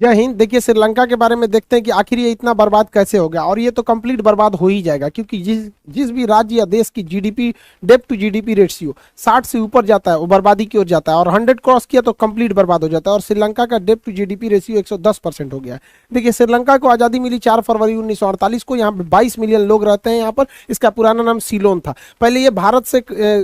जय हिंद। देखिए, श्रीलंका के बारे में देखते हैं कि आखिर ये इतना बर्बाद कैसे हो गया, और ये तो कंप्लीट बर्बाद हो ही जाएगा, क्योंकि जिस जिस भी राज्य या देश की जीडीपी, डेब्ट टू जीडीपी रेशियो 60 से ऊपर जाता है वो बर्बादी की ओर जाता है, और 100 क्रॉस किया तो कंप्लीट बर्बाद हो जाता है। और श्रीलंका का डेब्ट टू जीडीपी रेशियो 110% हो गया है। देखिए, श्रीलंका को आज़ादी मिली 4 फरवरी 1948 को। यहाँ पे 22 मिलियन लोग रहते हैं यहाँ पर। इसका पुराना नाम सीलोन था। पहले ये भारत से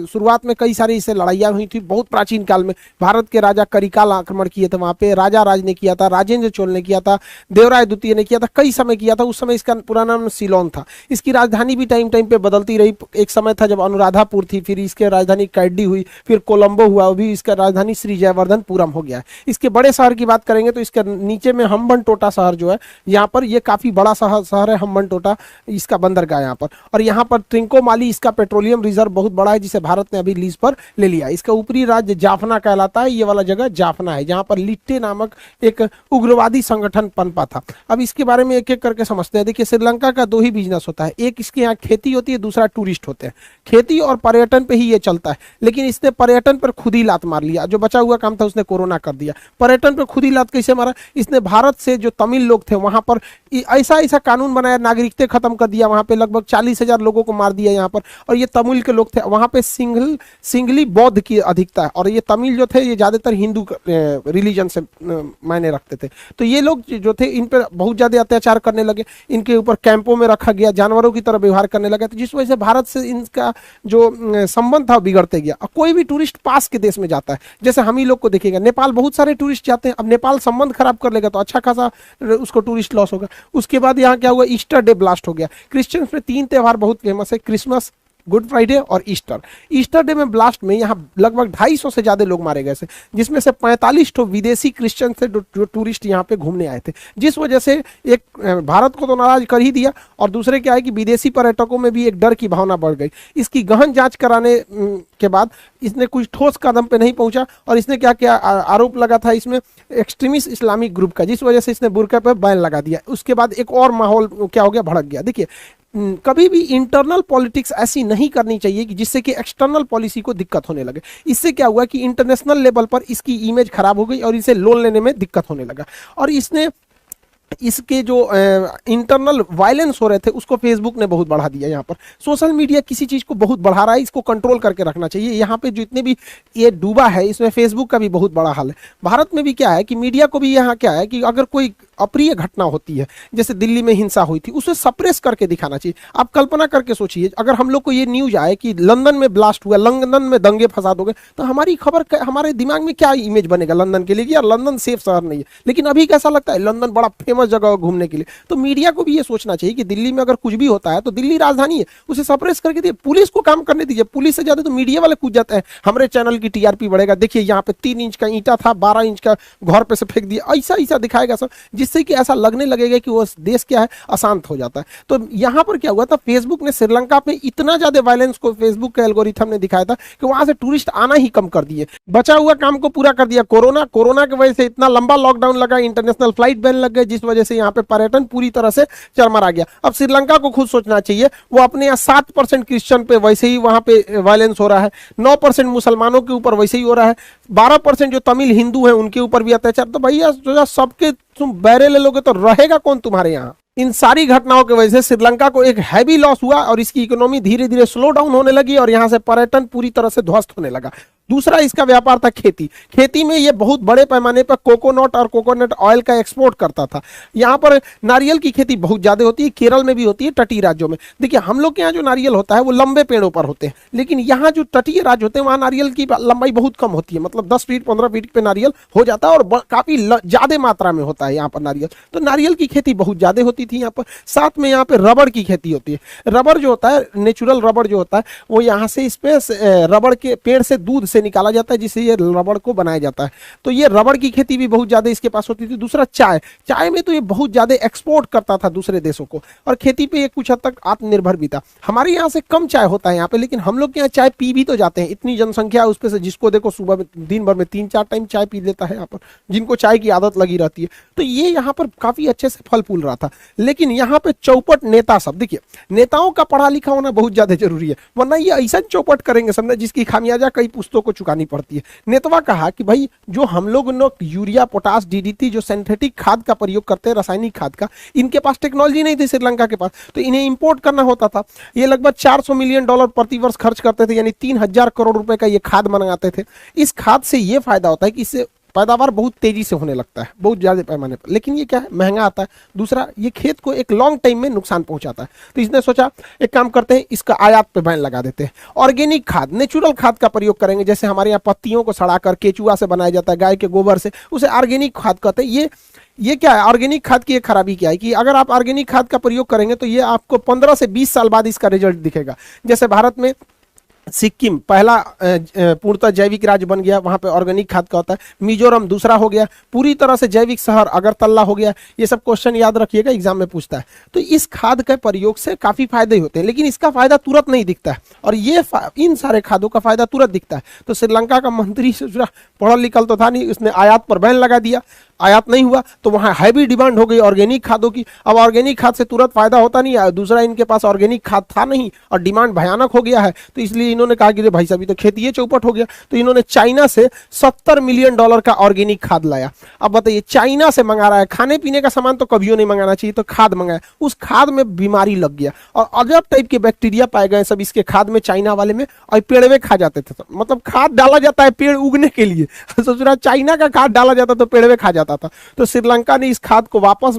शुरुआत में कई सारी इससे लड़ाइयाँ हुई थी। बहुत प्राचीन काल में भारत के राजा करिकाल आक्रमण किए थे वहाँ पे। राजा राज ने किया था, राजेंद्र चोल ने किया था, देवराय द्वितीय ने किया था, कई समय किया था। उस समय इसका पुराना नाम सीलोन था। इसकी राजधानी भी टाइम टाइम पे बदलती रही। एक समय था जब अनुराधापुर थी, फिर इसके राजधानी कैडी हुई, फिर कोलंबो हुआ, अभी इसका राजधानी श्री जयवर्धनपुरम हो गया है। इसके बड़े शहर की बात करेंगे तो इसके नीचे में हम्बनटोटा शहर जो है, यहाँ पर ये काफी बड़ा शहर है हम्बनटोटा, इसका बंदरगाह यहाँ पर। और यहाँ पर ट्रिंकोमाली इसका पेट्रोलियम रिजर्व बहुत बड़ा है, जिसे भारत ने अभी लीज पर ले लिया। इसका ऊपरी राज्य जाफना कहलाता है। ये वाला जगह जाफना है, जहाँ पर लिट्टे नामक एक उग्रवादी संगठन पनपा था। अब इसके बारे में एक एक करके समझते हैं। देखिए, श्रीलंका का 2 ही बिजनेस होता है, एक इसके यहाँ खेती होती है, दूसरा टूरिस्ट होते हैं। खेती और पर्यटन पे ही ये चलता है, लेकिन इसने पर्यटन पर खुद ही लात मार लिया। जो बचा हुआ काम था उसने कोरोना कर दिया। पर्यटन पर खुद ही लात कैसे मारा? इसने भारत से जो तमिल लोग थे वहां पर ऐसा ऐसा कानून बनाया, नागरिकता खत्म कर दिया। वहां पे लगभग 40,000 लोगों को मार दिया यहाँ पर। और ये तमिल के लोग थे वहां पे। सिंघली बौद्ध की अधिकता है, और ये तमिल जो थे ये ज्यादातर हिंदू रिलीजन से मायने रखते थे। तो ये लोग जो थे इन पर बहुत ज्यादा अत्याचार करने लगे। इनके ऊपर कैंपों में रखा गया, जानवरों की तरह व्यवहार करने लगे, तो जिस वजह से भारत से इनका जो संबंध था बिगड़ते गया। और कोई भी टूरिस्ट पास के देश में जाता है, जैसे हम ही लोग को देखेगा, नेपाल बहुत सारे टूरिस्ट जाते हैं। अब नेपाल संबंध खराब कर लेगा तो अच्छा खासा उसको टूरिस्ट लॉस होगा। उसके बाद यहाँ क्या हुआ? ईस्टर डे ब्लास्ट हो गया। क्रिश्चियंस में 3 त्योहार बहुत फेमस है, क्रिसमस, गुड फ्राइडे और ईस्टर। ईस्टर डे में ब्लास्ट में यहाँ लगभग 250 से ज्यादा लोग मारे गए थे, जिसमें से 45 तो विदेशी क्रिश्चियन थे जो टूरिस्ट यहाँ पे घूमने आए थे। जिस वजह से एक भारत को तो नाराज कर ही दिया, और दूसरे क्या है कि विदेशी पर्यटकों में भी एक डर की भावना बढ़ गई। इसकी गहन जांच कराने के बाद इसने कुछ ठोस कदम पे नहीं पहुंचा, और इसने क्या किया? आरोप लगा था इसमें एक्सट्रीमिस्ट इस्लामिक ग्रुप का, जिस वजह से इसने बुर्का पर बैन लगा दिया। उसके बाद एक और माहौल क्या हो गया? भड़क गया। देखिए, कभी भी इंटरनल पॉलिटिक्स ऐसी नहीं करनी चाहिए कि जिससे कि एक्सटर्नल पॉलिसी को दिक्कत होने लगे। इससे क्या हुआ कि इंटरनेशनल लेवल पर इसकी इमेज खराब हो गई, और इसे लोन लेने में दिक्कत होने लगा। और इसने इसके जो इंटरनल वायलेंस हो रहे थे उसको फेसबुक ने बहुत बढ़ा दिया। यहाँ पर सोशल मीडिया किसी चीज को बहुत बढ़ा रहा है, इसको कंट्रोल करके रखना चाहिए। यहाँ पे जो इतने भी ये डूबा है, इसमें फेसबुक का भी बहुत बड़ा हाल है। भारत में भी क्या है कि मीडिया को भी यहाँ क्या है कि अगर कोई अप्रिय घटना होती है, जैसे दिल्ली में हिंसा हुई थी, उसे सप्रेस करके दिखाना चाहिए। आप कल्पना करके सोचिए, अगर हम लोग को ये न्यूज आए कि लंदन में ब्लास्ट हुआ, लंदन में दंगे फसाद हो गए, तो हमारी खबर हमारे दिमाग में क्या इमेज बनेगा लंदन के लिए कि यार लंदन सेफ शहर नहीं है। लेकिन अभी कैसा लगता है? लंदन बड़ा फेमस जगह है घूमने के लिए। तो मीडिया को भी ये सोचना चाहिए कि दिल्ली में अगर कुछ भी होता है तो दिल्ली राजधानी है, उसे सप्रेस करके दिए, पुलिस को काम करने दीजिए। पुलिस से ज्यादा तो मीडिया वाले कूद जाते हैं, हमारे चैनल की टीआरपी बढ़ेगा। देखिए, यहाँ पे 3 इंच का ईंटा था, 12 इंच का घर पे से फेंक दिया, ऐसा ऐसा दिखाएगा सब, जिससे कि ऐसा लगने लगेगा कि वो देश क्या है, अशांत हो जाता है। तो यहाँ पर क्या हुआ था? फेसबुक ने श्रीलंका पे इतना ज्यादा वायलेंस को फेसबुक के एल्गोरिथम ने दिखाया था कि वहां से टूरिस्ट आना ही कम कर दिए। बचा हुआ काम को पूरा कर दिया कोरोना की वजह से इतना लंबा लॉकडाउन लगा, इंटरनेशनल फ्लाइट बैन लग गए, जिस वजह से यहाँ पे पर्यटन पूरी तरह से चरमरा गया। अब श्रीलंका को खुद सोचना चाहिए, वो अपने यहाँ 7% क्रिश्चियन पे वैसे ही वहां पे वायलेंस हो रहा है, 9% मुसलमानों के ऊपर वैसे ही हो रहा है, 12% जो तमिल हिंदू है उनके ऊपर भी अत्याचार। तो भैया सबके तुम बैरे ले लोगे तो रहेगा कौन तुम्हारे यहाँ? इन सारी घटनाओं की वजह से श्रीलंका को एक हैवी लॉस हुआ, और इसकी इकोनॉमी धीरे धीरे स्लो डाउन होने लगी, और यहाँ से पर्यटन पूरी तरह से ध्वस्त होने लगा। दूसरा इसका व्यापार था खेती। खेती में ये बहुत बड़े पैमाने पर कोकोनट और कोकोनट ऑयल का एक्सपोर्ट करता था। यहाँ पर नारियल की खेती बहुत ज्यादा होती है, केरल में भी होती है, तटीय राज्यों में। देखिए, हम लोग के यहाँ जो नारियल होता है वो लंबे पेड़ों पर होते हैं, लेकिन यहाँ जो तटीय राज्य होते हैं वहाँ नारियल की लंबाई बहुत कम होती है, मतलब 10 फीट 15 फीट पे नारियल हो जाता है, और काफी ज्यादा मात्रा में होता है यहाँ पर नारियल। तो नारियल की खेती बहुत ज्यादा होती थी यहाँ पर। साथ में यहाँ पे रबड़ की खेती होती है। रबड़ जो होता है, नेचुरल रबड़ जो होता है, वो यहाँ से इस पे रबड़ के पेड़ से दूध से निकाला जाता है, जिससे ये रबड़ को बनाया जाता है। तो ये रबड़ की खेती भी बहुत ज्यादा इसके पास होती थी। दूसरा चाय में तो ये बहुत ज्यादा एक्सपोर्ट करता था दूसरे देशों को, और खेती पे ये कुछ हद तक आत्मनिर्भर भी था। हमारे यहाँ से कम चाय होता है यहाँ पे, लेकिन हम लोग के यहाँ चाय पी भी तो जाते हैं। इतनी जनसंख्या है उस पे से, जिसको देखो सुबह में दिन भर में 3-4 टाइम चाय पी लेता है यहाँ पर, जिनको चाय की आदत लगी रहती है। तो ये यहाँ पर काफी अच्छे से फल फूल रहा था। लेकिन यहाँ पे चौपट नेता सब, देखिए, नेताओं का पढ़ा लिखा होना बहुत ज्यादा जरूरी है, वरना ये ऐसा चौपट करेंगे सबने जिसकी खामियाजा कई पुस्तकों को चुकानी पड़ती है। नेतवा कहा कि भाई जो हम लोग यूरिया, पोटास, डीडीटी जो सिंथेटिक खाद का प्रयोग करते हैं, रासायनिक खाद का, इनके पास टेक्नोलॉजी नहीं थी श्रीलंका के पास, तो इन्हें इंपोर्ट करना होता था। ये लगभग $400 मिलियन प्रति वर्ष खर्च करते थे, यानी 3000 करोड़ रुपए का ये खाद मंगाते थे। इस खाद से ये फायदा होता है कि इससे पैदावार बहुत तेजी से होने लगता है, बहुत ज्यादा पैमाने पर, लेकिन ये क्या है, महंगा आता है। दूसरा, ये खेत को एक लॉन्ग टाइम में नुकसान पहुंचाता है। तो इसने सोचा एक काम करते हैं, इसका आयात पे बैन लगा देते हैं। ऑर्गेनिक खाद, नेचुरल खाद का प्रयोग करेंगे, जैसे हमारे यहाँ पत्तियों को सड़ाकर केचुआ से बनाया जाता है, गाय के गोबर से, उसे ऑर्गेनिक खाद कहते हैं। ये क्या है, ऑर्गेनिक खाद की एक खराबी क्या है कि अगर आप ऑर्गेनिक खाद का प्रयोग करेंगे तो ये आपको 15 से 20 साल बाद इसका रिजल्ट दिखेगा। जैसे भारत में सिक्किम पहला पूर्णतः जैविक राज्य बन गया, वहां पे ऑर्गेनिक खाद का होता है। मिजोरम दूसरा हो गया, पूरी तरह से जैविक शहर अगरतला हो गया। ये सब क्वेश्चन याद रखिएगा, एग्जाम में पूछता है। तो इस खाद के प्रयोग से काफी फायदे होते हैं, लेकिन इसका फायदा तुरंत नहीं दिखता है, और ये इन सारे खादों का फायदा तुरंत दिखता है। तो श्रीलंका का मंत्री पढ़ा लिखल तो था नहीं, उसने आयात पर बैन लगा दिया। आयात नहीं हुआ तो वहां हैवी डिमांड हो गई ऑर्गेनिक खादों की। अब ऑर्गेनिक खाद से तुरंत फायदा होता नहीं है, दूसरा इनके पास ऑर्गेनिक खाद था नहीं और डिमांड भयानक हो गया है। तो इसलिए इन्होंने कहा कि भाई साहब, तो खेती ये चौपट हो गया। तो इन्होंने चाइना से $70 मिलियन का ऑर्गेनिक खाद लाया। अब बताइए, चाइना से मंगा रहा है, खाने पीने का सामान तो कभी नहीं मंगाना चाहिए, तो खाद मंगाया, उस खाद में बीमारी लग गया और अजब टाइप के बैक्टीरिया पाए गए सब इसके खाद में, चाइना वाले में, और पेड़ में खा जाते थे। तो मतलब खाद डाला जाता है पेड़ उगने के लिए, सोच रहा चाइना का खाद डाला जाता तो पेड़ में खा जाता था। तो श्रीलंका ने इस खाद को वापस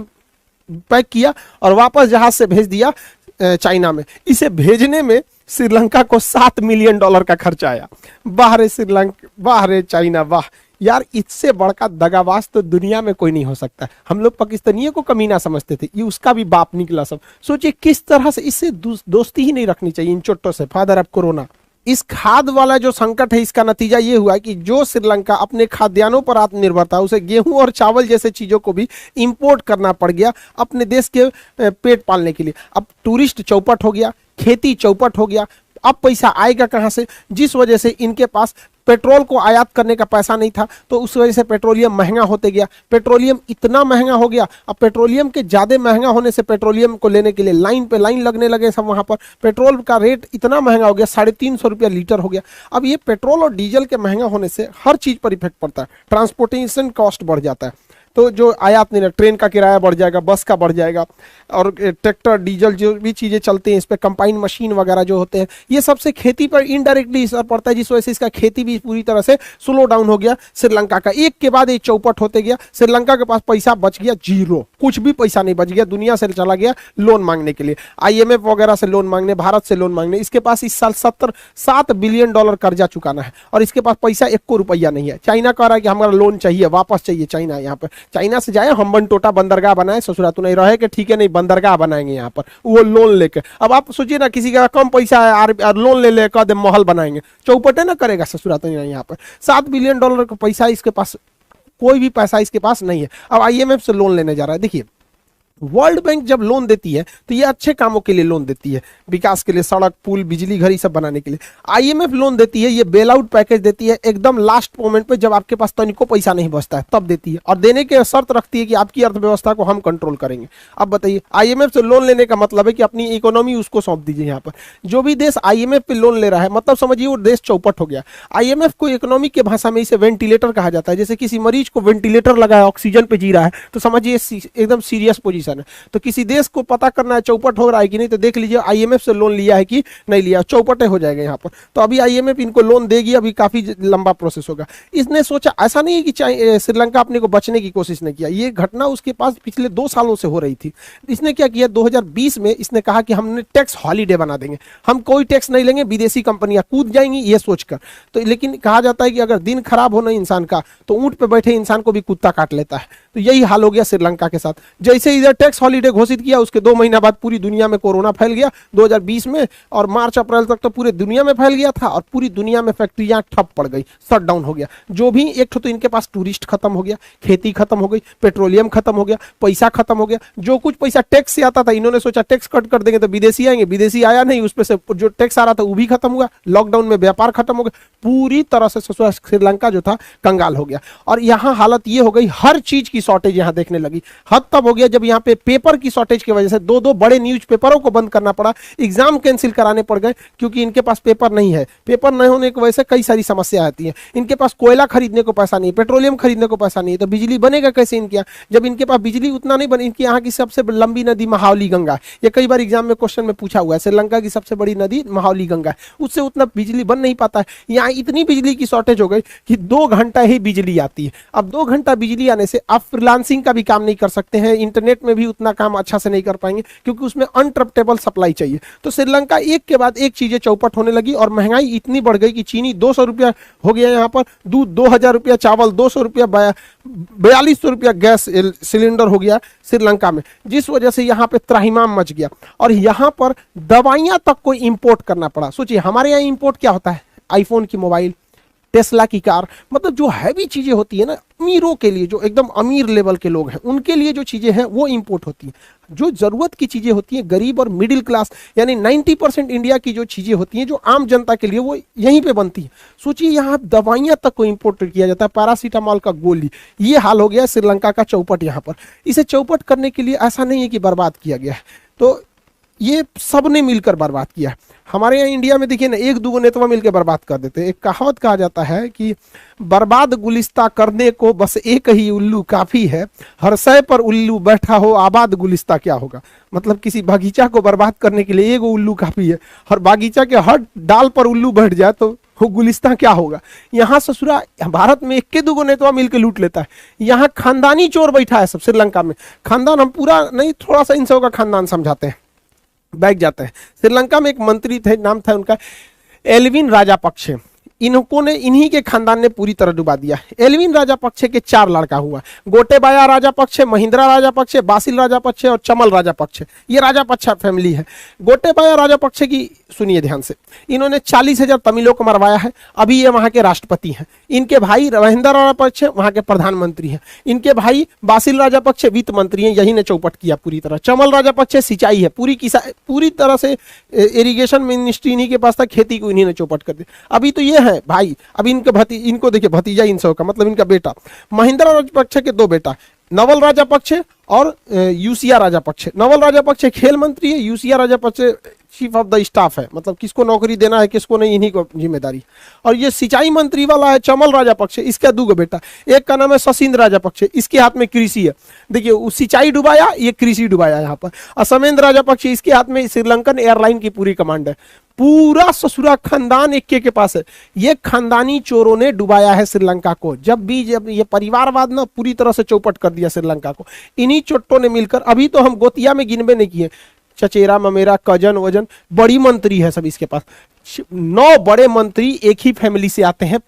पैक किया और वापस जहाज से भेज दिया चाइना में। इसे भेजने में श्रीलंका को $7 मिलियन का खर्चा आया। वाह रे श्रीलंका, वाह रे चाइना, वाह यार, इससे बड़का दगाबाज तो दुनिया में कोई नहीं हो सकता। हम लोग पाकिस्तानियों को कमीना समझते थे, ये उसका भी बाप निकला सब। सोचिए किस तरह से, इससे दोस्ती ही नहीं रखनी चाहिए इन चोटों से, फादर ऑफ कोरोना। इस खाद वाला जो संकट है, इसका नतीजा ये हुआ कि जो श्रीलंका अपने खाद्यान्नों पर आत्मनिर्भर था, उसे गेहूं और चावल जैसे चीजों को भी इंपोर्ट करना पड़ गया अपने देश के पेट पालने के लिए। अब टूरिस्ट चौपट हो गया, खेती चौपट हो गया, अब पैसा आएगा कहां से? जिस वजह से इनके पास पेट्रोल को आयात करने का पैसा नहीं था, तो उस वजह से पेट्रोलियम महंगा होते गया। पेट्रोलियम इतना महंगा हो गया, अब पेट्रोलियम के ज़्यादा महंगा होने से पेट्रोलियम को लेने के लिए लाइन पे लाइन लगने लगे सब। वहाँ पर पेट्रोल का रेट इतना महंगा हो गया, 350 रुपया लीटर हो गया। अब ये पेट्रोल और डीजल के महंगा होने से हर चीज़ पर इफेक्ट पड़ता है, ट्रांसपोर्टेशन कॉस्ट बढ़ जाता है। तो जो आयात नहीं, ट्रेन का किराया बढ़ जाएगा, बस का बढ़ जाएगा, और ट्रैक्टर, डीजल जो भी चीज़ें चलते हैं इस पर, कंबाइन मशीन वगैरह जो होते हैं, ये सबसे खेती पर इनडायरेक्टली असर पड़ता है, जिस वजह से इसका खेती भी पूरी तरह से स्लो डाउन हो गया श्रीलंका का। एक के बाद एक चौपट होते गया। श्रीलंका के पास पैसा बच गया जीरो, कुछ भी पैसा नहीं बच गया, दुनिया से चला गया लोन मांगने के लिए, IMF वगैरह से लोन मांगने, भारत से लोन मांगने। इसके पास इस साल $7 बिलियन कर्जा चुकाना है और इसके पास पैसा 1 रुपया नहीं है। चाइना कह रहा है कि हमारा लोन चाहिए, वापस चाहिए। चाइना यहाँ पर, चाइना से जाए हम्बन टोटा बंदरगाह बनाए, ससुरा तो नहीं रहे कि ठीक है नहीं बंदरगाह बनाएंगे यहाँ पर, वो लोन लेके। अब आप सोचिए ना, किसी का कम पैसा है और लोन ले ले कह दे महल बनाएंगे, चौपटे ना करेगा ससुरा तो नहीं। यहाँ पर $7 बिलियन का पैसा इसके पास, कोई भी पैसा इसके पास नहीं है। अब IMF से लोन लेने जा रहा है। देखिए, वर्ल्ड बैंक जब लोन देती है तो ये अच्छे कामों के लिए लोन देती है, विकास के लिए, सड़क, पुल, बिजली घर, ये सब बनाने के लिए। IMF लोन देती है, ये बेल आउट पैकेज देती है एकदम लास्ट मोमेंट पे, जब आपके पास तनिको पैसा नहीं बचता है तब देती है, और देने के शर्त रखती है कि आपकी अर्थव्यवस्था को हम कंट्रोल करेंगे। अब बताइए, IMF से लोन लेने का मतलब है कि अपनी इकोनॉमी उसको सौंप दीजिए। यहाँ पर जो भी देश IMF पे लोन ले रहा है, मतलब समझिए वो देश चौपट हो गया। IMF को इकोनॉमी के भाषा में इसे वेंटिलेटर कहा जाता है। जैसे किसी मरीज को वेंटिलेटर लगा है, ऑक्सीजन पे जी रहा है, तो समझिए एकदम सीरियस पोजीशन है। तो किसी देश को पता करना है चौपट हो रहा है कि नहीं, तो देख लीजिए IMF से लोन लिया है कि नहीं लिया, चौपटे हो जाएगा यहाँ पर। तो अभी IMF इनको लोन देगी, अभी काफी लंबा प्रोसेस होगा। इसने सोचा, ऐसा नहीं है कि श्रीलंका अपने को बचने की कोशिश नहीं किया, ये घटना उसके पास पिछले 2 सालों से हो रही थी। इसने क्या किया, 2020 में इसने कहा कि हमने टैक्स हॉलीडे बना देंगे, हम कोई टैक्स नहीं लेंगे, विदेशी कंपनियां कूद जाएंगी ये सोचकर। तो लेकिन कहा जाता है कि अगर दिन खराब हो ना इंसान का, तो ऊंट पे बैठे इंसान को भी कुत्ता काट लेता है। तो यही हाल हो गया श्रीलंका के साथ। जैसे इधर टैक्स हॉलीडे घोषित किया, उसके 2 महीना बाद पूरी दुनिया में कोरोना फैल गया 2020 में, और मार्च अप्रैल तक तो पूरे दुनिया में फैल गया था, और पूरी दुनिया में फैक्ट्रियां ठप पड़ गई, शट डाउन हो गया। जो भी एक तो इनके पास टूरिस्ट खत्म हो गया, खेती खत्म हो गई, पेट्रोलियम खत्म हो गया, पैसा खत्म हो गया। जो कुछ पैसा टैक्स से आता था, इन्होंने सोचा टैक्स कट कर देंगे तो विदेशी आएंगे, विदेशी आया नहीं, उस पर से जो टैक्स आ रहा था वो भी खत्म हुआ, लॉकडाउन में व्यापार खत्म हो गया, पूरी तरह से श्रीलंका जो था कंगाल हो गया। और यहाँ हालत ये हो गई, हर चीज की शॉर्टेज यहाँ देखने लगी। हद तब हो गया जब यहाँ पे पेपर की शॉर्टेज की वजह से दो दो बड़े न्यूज पेपरों को बंद करना पड़ा, एग्जाम कैंसिल कराने पड़ गए क्योंकि इनके पास पेपर नहीं है। पेपर नहीं होने की वजह से कई सारी समस्या आती है। इनके पास कोयला खरीदने को पैसा नहीं है, पेट्रोलियम खरीदने को पैसा नहीं है, तो बिजली बनेगा कैसे इनके यहाँ? जब इनके पास बिजली उतना नहीं बने, इनके यहाँ की सबसे लंबी नदी महावली गंगा है, ये कई बार एग्जाम में क्वेश्चन में पूछा हुआ है, श्रीलंका की सबसे बड़ी नदी महावली गंगा है, उससे उतना बिजली बन नहीं पाता है। यहाँ इतनी बिजली की शॉर्टेज हो गई कि 2 घंटा ही बिजली आती है। अब 2 घंटा बिजली आने से आप फ्रीलांसिंग का भी काम नहीं कर सकते हैं, इंटरनेट में भी उतना काम अच्छा से नहीं कर पाएंगे क्योंकि उसमें अनट्रप्टेबल सप्लाई चाहिए। तो श्रीलंका एक के बाद एक चीजें चौपट होने लगी और महंगाई इतनी बढ़ गई कि चीनी 200 रुपया हो गया यहाँ पर, दूध 2000 रुपया, चावल 200 रुपया, 4200 रुपया गैस सिलेंडर हो गया श्रीलंका में, जिस वजह से यहाँ पे त्राहिमाम मच गया। और यहाँ पर दवाइयां तक को इंपोर्ट करना पड़ा। सोचिए हमारे यहाँ इंपोर्ट क्या होता है, आईफोन की मोबाइल, टेस्ला की कार, मतलब जो हैवी चीजें होती है ना अमीरों के लिए, जो एकदम अमीर लेवल के लोग हैं उनके लिए जो चीजें हैं वो इंपोर्ट होती हैं। जो जरूरत की चीजें होती हैं गरीब और मिडिल क्लास यानी 90% इंडिया की जो चीजें होती हैं जो आम जनता के लिए, वो यहीं पे बनती है। सोचिए यहाँ दवाइयां तक को इंपोर्ट किया जाता है, पैरासीटामॉल का गोली। ये हाल हो गया श्रीलंका का चौपट यहाँ पर। इसे चौपट करने के लिए ऐसा नहीं है कि बर्बाद किया गया है, तो ये सब ने मिलकर बर्बाद किया। हमारे यहाँ इंडिया में देखिए ना, एक दूगो नेतवा मिलकर बर्बाद कर देते हैं। एक कहावत कहा जाता है कि बर्बाद गुलिस्ता करने को बस एक ही उल्लू काफी है, हर सय पर उल्लू बैठा हो आबाद गुलिस्ता क्या होगा। मतलब किसी बगीचा को बर्बाद करने के लिए एक उल्लू काफी है, हर बागीचा के हर डाल पर उल्लू बैठ जाए तो वो गुलिस्ता क्या होगा। यहाँ ससुरा भारत में एक के दूगो नेतवा मिलकर लूट लेता है। यहाँ खानदानी चोर बैठा है सब श्रीलंका में। खानदान हम पूरा नहीं, थोड़ा सा इन सबों का खानदान समझाते हैं, बैठ जाते हैं। श्रीलंका में एक मंत्री थे, नाम था उनका एल्विन राजापक्षे। इन्हीं के खानदान ने पूरी तरह डुबा दिया। एल्विन राजापक्षे के 4 लड़का हुआ, गोटेबाया राजापक्षे, महिंद्रा राजापक्षे, बासिल राजापक्षे और चमल राजापक्षे। ये राजापक्षा फैमिली है। गोटेबाया राजापक्षे की सुनिए ध्यान से, इन्होंने 40,000 तमिलों को मरवाया है। अभी ये वहां के राष्ट्रपति हैं। इनके भाई महिंद्रा राजापक्षे वहां के प्रधानमंत्री हैं। इनके भाई बासिल राजापक्षे वित्त मंत्री हैं, यही ने चौपट किया पूरी तरह। चमल राजापक्षे सिंचाई है, पूरी तरह से इरिगेशन मिनिस्ट्री इन्हीं के पास था, खेती को इन्हीं ने चौपट कर दिया। अभी तो ये है भाई, अब इनको देखिए भतीजा इन सब का, मतलब इनका बेटा। महिंद्रा राजपक्षे के 2 बेटा, नवल राजापक्षे और यूसिया राजापक्षे। नवल राजापक्षे खेल मंत्री है, यूसिया Rajapaksa chief of the staff है, मतलब किसको नौकरी देना है किसको नहीं, इन्हीं को जिम्मेदारी। और ये सिंचाई मंत्री वाला है चमल राजापक्षे, इसका 2 बेटा, एक का नाम है सशिंद्र राजापक्षे, इसके हाथ में कृषि है। देखिए वो सिंचाई डुबाया, ये कृषि डुबाया यहाँ पर। और समेंद्र राजापक्षे, इसके हाथ में श्रीलंकन एयरलाइन की पूरी कमांड है। पूरा ससुरा खानदान एक के पास है। ये खानदानी चोरों ने डुबाया है श्रीलंका को। जब ये परिवारवाद ना पूरी तरह से चौपट कर दिया श्रीलंका को, इन्हीं चोट्टों ने मिलकर। अभी तो हम गोतिया में गिनबे नहीं किए, चचेरा ममेरा कजन वजन बड़ी मंत्री है सब इसके पास। 9 बड़े मंत्री एक ही फैमिली से आते हैं।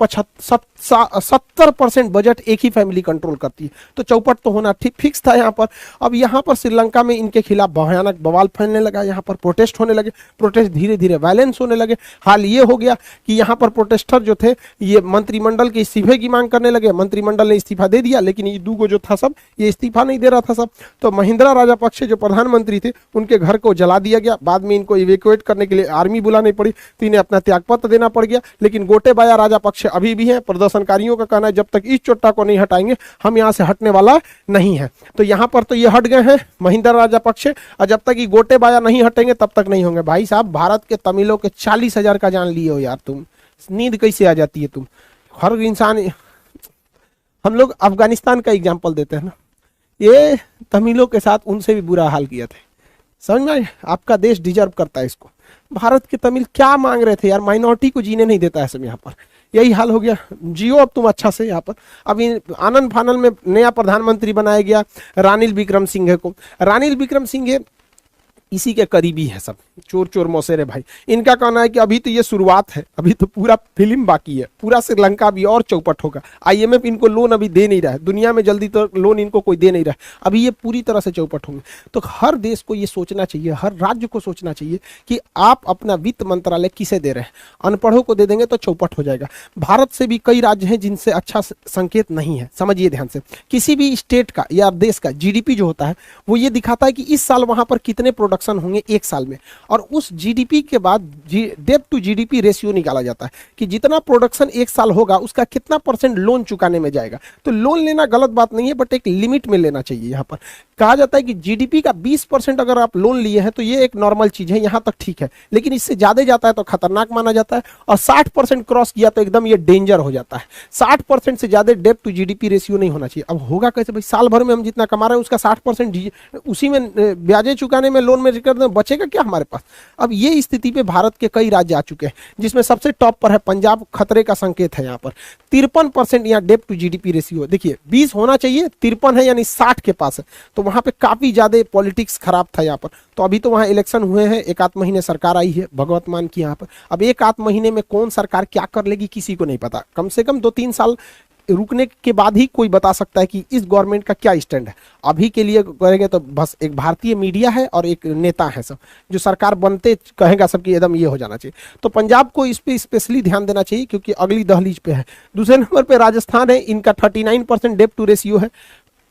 70% बजट एक ही फैमिली कंट्रोल करती है। तो चौपट तो होना ठीक फिक्स था यहाँ पर। अब यहाँ पर श्रीलंका में इनके खिलाफ भयानक बवाल फैलने लगा, यहाँ पर प्रोटेस्ट होने लगे, प्रोटेस्ट धीरे धीरे वायलेंस होने लगे। हाल ये हो गया कि यहाँ पर प्रोटेस्टर जो थे ये मंत्रिमंडल के इस्तीफे की मांग करने लगे। मंत्रिमंडल ने इस्तीफा दे दिया, लेकिन ये दूगो जो था सब ये इस्तीफा नहीं दे रहा था सब। तो महिंद्रा राजापक्षे जो प्रधानमंत्री थे उनके घर को जला दिया गया। बाद में इनको इवैक्यूएट करने के लिए आर्मी बुलानी पड़ी, तो इन्हें अपना त्यागपत्र देना पड़ गया। लेकिन गोटेबाया राजापक्षे अभी भी हैं। प्रदर्शनकारियों का कहना है जब तक इस चोट्टा को नहीं हटाएंगे हम यहां से हटने वाला नहीं है। तो यहां पर तो ये हट गए हैं महिंद्रा राजापक्षे, और जब तक ये गोटेबाया नहीं हटेंगे तब तक नहीं होंगे। भाई साहब भारत के तमिलों के 40,000 का जान लिए हो यार, तुम नींद कैसे आ जाती है तुम। हर इंसान, हम लोग अफगानिस्तान का एग्जाम्पल देते हैं ना, ये तमिलों के साथ उनसे भी बुरा हाल किया था। समझ में, आपका देश डिजर्व करता है इसको। भारत के तमिल क्या मांग रहे थे यार, माइनॉरिटी को जीने नहीं देता है सब यहाँ पर। यही हाल हो गया, जियो अब तुम अच्छा से यहाँ पर। अभी आनंद फानल में नया प्रधानमंत्री बनाया गया रानिल विक्रमसिंघे को। रानिल विक्रमसिंघे इसी के करीबी है सब, चोर चोर मौसेरे भाई। इनका कहना है कि अभी तो ये शुरुआत है, अभी तो पूरा फिल्म बाकी है, पूरा श्रीलंका भी और चौपट होगा। IMF इनको लोन अभी दे नहीं रहा है, दुनिया में जल्दी तो लोन इनको कोई दे नहीं रहा है, अभी ये पूरी तरह से चौपट होंगे। तो हर देश को ये सोचना चाहिए, हर राज्य को सोचना चाहिए कि आप अपना वित्त मंत्रालय किसे दे रहे हैं। अनपढ़ों को दे देंगे तो चौपट हो जाएगा। भारत से भी कई राज्य हैं जिनसे अच्छा संकेत नहीं है। समझिए ध्यान से, किसी भी स्टेट का या देश का GDP जो होता है वो ये दिखाता है कि इस साल वहां पर कितने प्रोडक्ट प्रोडक्शन होंगे एक साल में, और उस जीडीपी के बाद डेब्ट टू जीडीपी रेशियो निकाला जाता है कि जितना प्रोडक्शन एक साल होगा उसका कितना परसेंट लोन चुकाने में जाएगा। तो लोन लेना गलत बात नहीं है, बट एक लिमिट में लेना चाहिए। यहाँ पर कहा जाता है कि जीडीपी का 20% अगर आप लोन लिए हैं तो ये एक नॉर्मल चीज है, यहाँ तक ठीक है, लेकिन इससे ज्यादा जाता है तो खतरनाक माना जाता है, और 60% क्रॉस किया तो एकदम ये डेंजर हो जाता है। 60% से ज्यादा डेब्ट टू जीडीपी रेशियो नहीं होना चाहिए। अब होगा कैसे भाई, साल भर में हम जितना कमा रहे हैं उसका 60% उसी में ब्याजें चुकाने में, लोन में कर दें, बचेगा क्या हमारे पास। अब ये स्थिति पे भारत के कई राज्य आ चुके हैं, जिसमें सबसे टॉप पर है पंजाब, खतरे का संकेत है। यहाँ पर 53% यहाँ डेब्ट टू जीडीपी रेशियो, देखिए 20 होना चाहिए, 53 है यानी 60 के पास है, तो वहां पे काफी ज्यादा पॉलिटिक्स खराब था यहाँ पर। तो अभी तो वहां इलेक्शन हुए हैं, एक आध महीने सरकार आई है भगवत मान की यहाँ पर। अब एक आध महीने में कौन सरकार क्या कर लेगी किसी को नहीं पता, कम से कम 2-3 साल रुकने के बाद ही कोई बता सकता है कि इस गवर्नमेंट का क्या स्टैंड है। अभी के लिए करेंगे तो बस एक भारतीय मीडिया है और एक नेता है सब, जो सरकार बनते कहेगा सबकी एकदम ये हो जाना चाहिए। तो पंजाब को इस पे स्पेशली ध्यान देना चाहिए क्योंकि अगली दहलीज पे है। दूसरे नंबर पे राजस्थान है, इनका 39% डेब्ट टू रेशियो है।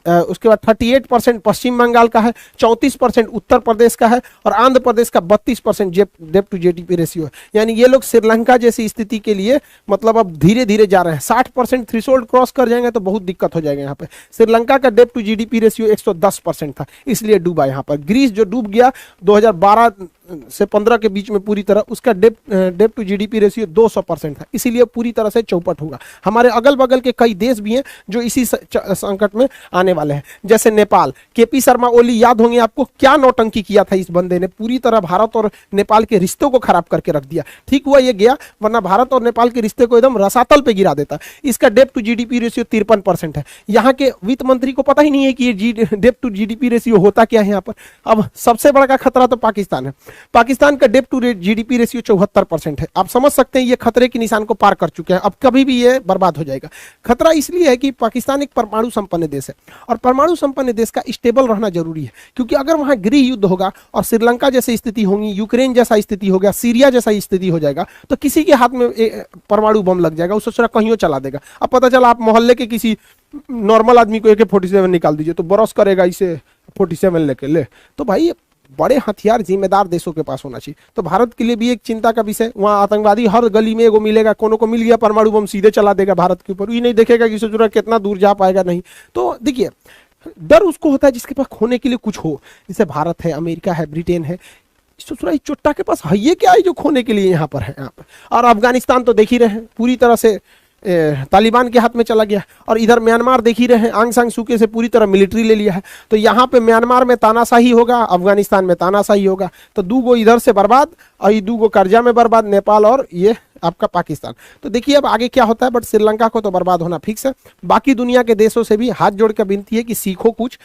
उसके बाद 38% पश्चिम बंगाल का है, 34% उत्तर प्रदेश का है, और आंध्र प्रदेश का 32% डेब्ट टू जीडीपी रेशियो है। यानी ये लोग श्रीलंका जैसी स्थिति के लिए मतलब अब धीरे धीरे जा रहे हैं। 60% थ्रेशोल्ड क्रॉस कर जाएंगे तो बहुत दिक्कत हो जाएगा यहाँ पे। श्रीलंका का डेब्ट टू जीडीपी रेशियो 110% था, इसलिए डूबा यहाँ पर। ग्रीस जो डूब गया 2012 से 15 के बीच में पूरी तरह, उसका डेब्ट टू जीडीपी रेशियो 200% था, इसीलिए पूरी तरह से चौपट होगा। हमारे अगल बगल के कई देश भी हैं जो इसी संकट में आने वाले हैं, जैसे नेपाल। केपी शर्मा ओली याद होंगे आपको, क्या नौटंकी किया था इस बंदे ने, पूरी तरह भारत और नेपाल के रिश्तों को खराब करके रख दिया। ठीक हुआ ये गया, वरना भारत और नेपाल के रिश्ते को एकदम रसातल पे गिरा देता। इसका डेब्ट टू जीडीपी रेशियो 53% है। यहाँ के वित्त मंत्री को पता ही नहीं है कि ये डेब्ट टू जीडीपी रेशियो होता क्या है यहाँ पर। अब सबसे बड़ा का खतरा तो पाकिस्तान है। पाकिस्तान का डेब्ट टू जीडीपी रेशियो 74% है। आप समझ सकते हैं ये खतरे के निशान को पार कर चुके हैं, अब कभी भी ये बर्बाद हो जाएगा। खतरा इसलिए है कि पाकिस्तान एक परमाणु संपन्न देश है, और परमाणु संपन्न देश का स्टेबल रहना जरूरी है, क्योंकि अगर वहां गृह युद्ध होगा और श्रीलंका जैसी स्थिति होगी, यूक्रेन जैसा स्थिति हो गया, सीरिया जैसा स्थिति हो जाएगा, तो किसी के हाथ में परमाणु बम लग जाएगा, उसे कहीं चला देगा। अब पता चला आप मोहल्ले के किसी नॉर्मल आदमी को AK-47 निकाल दीजिए तो बरस करेगा इसे 47 लेके ले। तो भाई बड़े हथियार जिम्मेदार देशों के पास होना चाहिए। तो भारत के लिए भी एक चिंता का विषय, वहां आतंकवादी हर गली में एगो मिलेगा, कोनो को मिल गया परमाणु बम सीधे चला देगा भारत के ऊपर, ये नहीं देखेगा कि सोच कितना दूर जा पाएगा नहीं। तो देखिए डर उसको होता है जिसके पास खोने के लिए कुछ हो, जैसे भारत है, अमेरिका है, ब्रिटेन है। ससुरा चुट्टा के पास है ये क्या है जो खोने के लिए यहाँ पर है यहाँ पर। और अफगानिस्तान तो देख ही रहे हैं, पूरी तरह से तालिबान के हाथ में चला गया, और इधर म्यांमार देख ही रहे हैं, आंग सांग सूके से पूरी तरह मिलिट्री ले लिया है। तो यहाँ पे म्यांमार में तानाशाही होगा, अफगानिस्तान में तानाशाही होगा, तो दूगो इधर से बर्बाद और ये दूगो कर्जा में बर्बाद, नेपाल और ये आपका पाकिस्तान। तो देखिए अब आगे क्या होता है, बट श्रीलंका को तो बर्बाद होना फिक्स है। बाकी दुनिया के देशों से भी हाथ जोड़ कर विनती है कि सीखो कुछ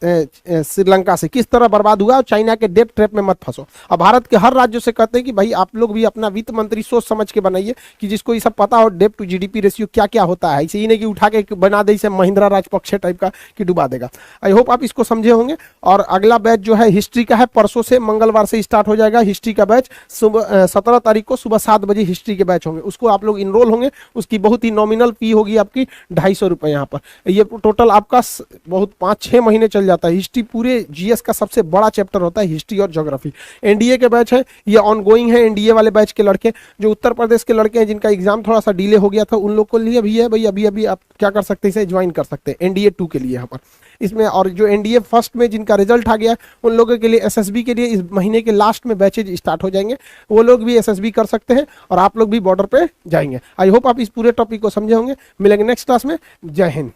श्रीलंका से किस तरह बर्बाद हुआ, और चाइना के डेब्ट ट्रैप में मत फंसो। अब भारत के हर राज्यों से कहते हैं कि भाई आप लोग भी अपना वित्त मंत्री सोच समझ के बनाइए कि जिसको ये सब पता हो डेब्ट टू जीडीपी रेशियो क्या क्या होता है। इसे ही नहीं कि उठा के बना दे इसे महिंद्रा राजपक्षे टाइप का कि डुबा देगा। आई होप आप इसको समझे होंगे। और अगला बैच जो है हिस्ट्री का है, परसों से मंगलवार से स्टार्ट हो जाएगा हिस्ट्री का बैच। सुबह 17 तारीख को सुबह 7 बजे हिस्ट्री के बैच होंगे, उसको आप लोग इनरोल होंगे। उसकी बहुत ही नॉमिनल फी होगी आपकी 250 रुपये। यहाँ पर ये टोटल आपका बहुत 5-6 महीने चल जाता है। हिस्ट्री पूरे जीएस का सबसे बड़ा चैप्टर होता है, हिस्ट्री और ज्योग्राफी। एनडीए के बैच है, ये ऑनगोइंग है। एनडीए वाले बैच के लड़के जो उत्तर प्रदेश के लड़के हैं जिनका एग्जाम थोड़ा सा डिले हो गया था, उन लोग के लिए भी है भाई, अभी अभी आप क्या कर सकते हैं, इसे ज्वाइन कर सकते हैं एनडीए 2 के लिए यहाँ पर इसमें। और जो एनडीए फर्स्ट में जिनका रिजल्ट आ गया उन लोगों के लिए एसएसबी के लिए इस महीने के लास्ट में बैचेज स्टार्ट हो जाएंगे, वो लोग भी एसएसबी कर सकते हैं और आप लोग भी बॉर्डर पे जाएंगे। आई होप आप इस पूरे टॉपिक को समझे होंगे। मिलेंगे नेक्स्ट क्लास में। जय हिंद।